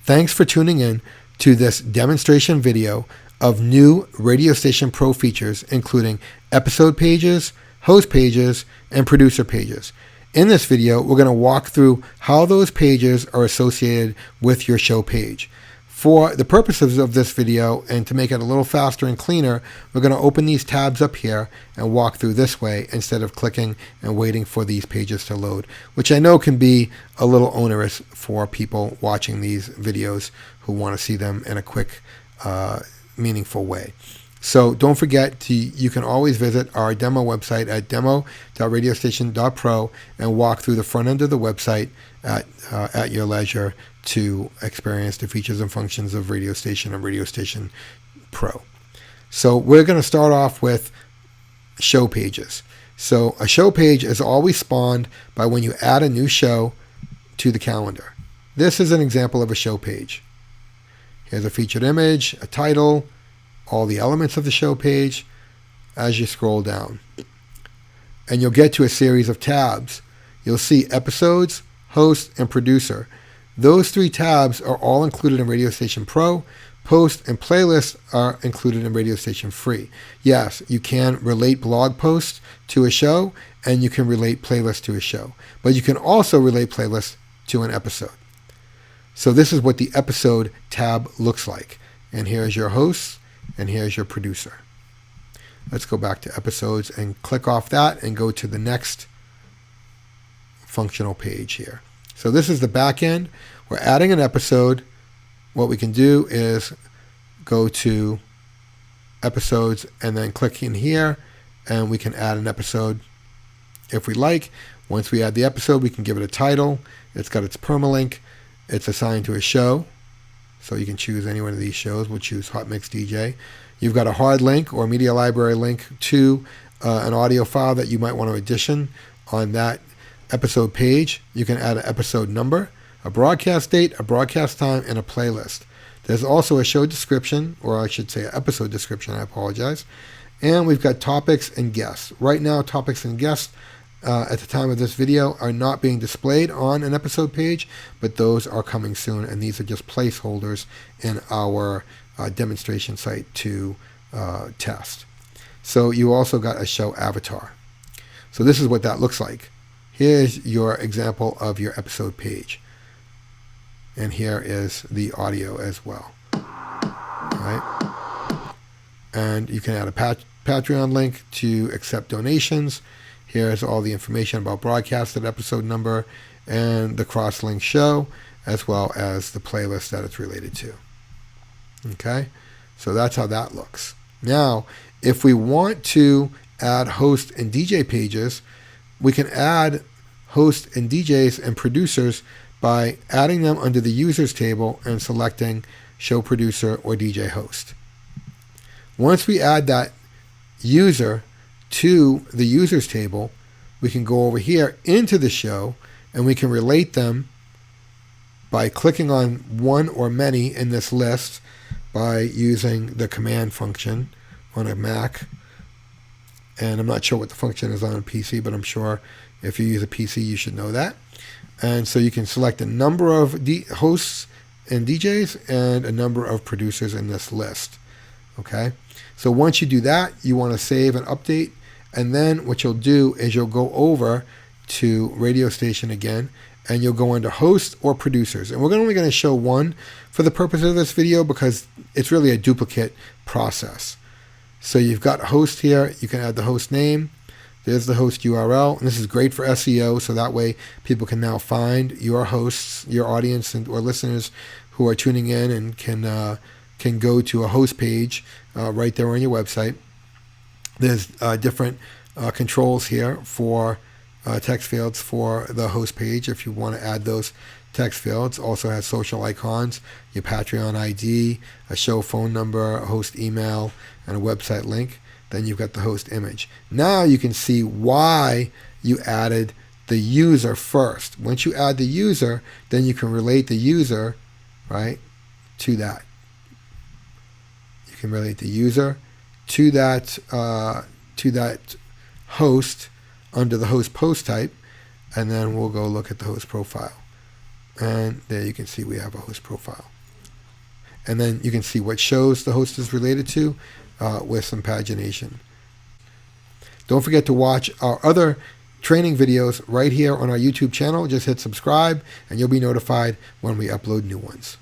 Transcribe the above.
Thanks for tuning in to this demonstration video of new Radio Station Pro features, including episode pages, host pages, and producer pages. In this video, we're going to walk through how those pages are associated with your show page. For the purposes of this video, and to make it a little faster and cleaner, we're going to open these tabs up here and walk through this way instead of clicking and waiting for these pages to load, which I know can be a little onerous for people watching these videos who want to see them in a quick, meaningful way. So don't forget, you can always visit our demo website at demo.radiostation.pro and walk through the front end of the website at your leisure to experience the features and functions of Radio Station and Radio Station Pro. So we're going to start off with show pages. So a show page is always spawned by when you add a new show to the calendar. This is an example of a show page. Here's a featured image, a title, all the elements of the show page as you scroll down. And you'll get to a series of tabs. You'll see episodes, host, and producer. Those three tabs are all included in Radio Station Pro. Post and playlist are included in Radio Station Free. Yes, you can relate blog posts to a show, and you can relate playlists to a show. But you can also relate playlists to an episode. So this is what the episode tab looks like. And here's your hosts, and here's your producer. Let's go back to episodes and click off that and go to the next functional page here. So this is the back end. We're adding an episode. What we can do is go to episodes and then click in here, and we can add an episode if we like. Once we add the episode, we can give it a title. It's got its permalink. It's assigned to a show. So you can choose any one of these shows. We'll choose Hot Mix DJ. You've got a hard link or media library link to an audio file that you might want to addition on that episode page. You can add an episode number, a broadcast date, a broadcast time, and a playlist. There's also a show description, or I should say an episode description, I apologize. And we've got topics and guests. Right now, topics and guests at the time of this video are not being displayed on an episode page, but those are coming soon, and these are just placeholders in our demonstration site to test. So you also got a show avatar. So this is what that looks like. Here's your example of your episode page. And here is the audio as well. All right. And you can add a Patreon link to accept donations. Here's all the information about broadcasted episode number and the cross-link show, as well as the playlist that it's related to. Okay, so that's how that looks. Now, if we want to add host and DJ pages, we can add hosts and DJs and producers by adding them under the users table and selecting show producer or DJ host. Once we add that user to the users table, we can go over here into the show and we can relate them by clicking on one or many in this list by using the command function on a Mac. And I'm not sure what the function is on a PC, but I'm sure if you use a PC, you should know that. And so you can select a number of hosts and DJs and a number of producers in this list. Okay? So once you do that, you want to save and update. And then what you'll do is you'll go over to Radio Station again, and you'll go into host or producers. And we're only going to show one for the purpose of this video because it's really a duplicate process. So you've got host here. You can add the host name. There's the host URL. And this is great for SEO, so that way people can now find your hosts, your audience or listeners who are tuning in and can go to a host page right there on your website. There's different controls here for text fields for the host page if you want to add those text fields. Also has social icons, your Patreon ID, a show phone number, a host email, and a website link. Then you've got the host image. Now you can see why you added the user first. Once you add the user, then you can relate the user, right, to that. You can relate the user to that host under the host post type, and then we'll go look at the host profile. And there you can see we have a host profile. and then you can see what shows the host is related to with some pagination. Don't forget to watch our other training videos right here on our YouTube channel. Just hit subscribe and you'll be notified when we upload new ones.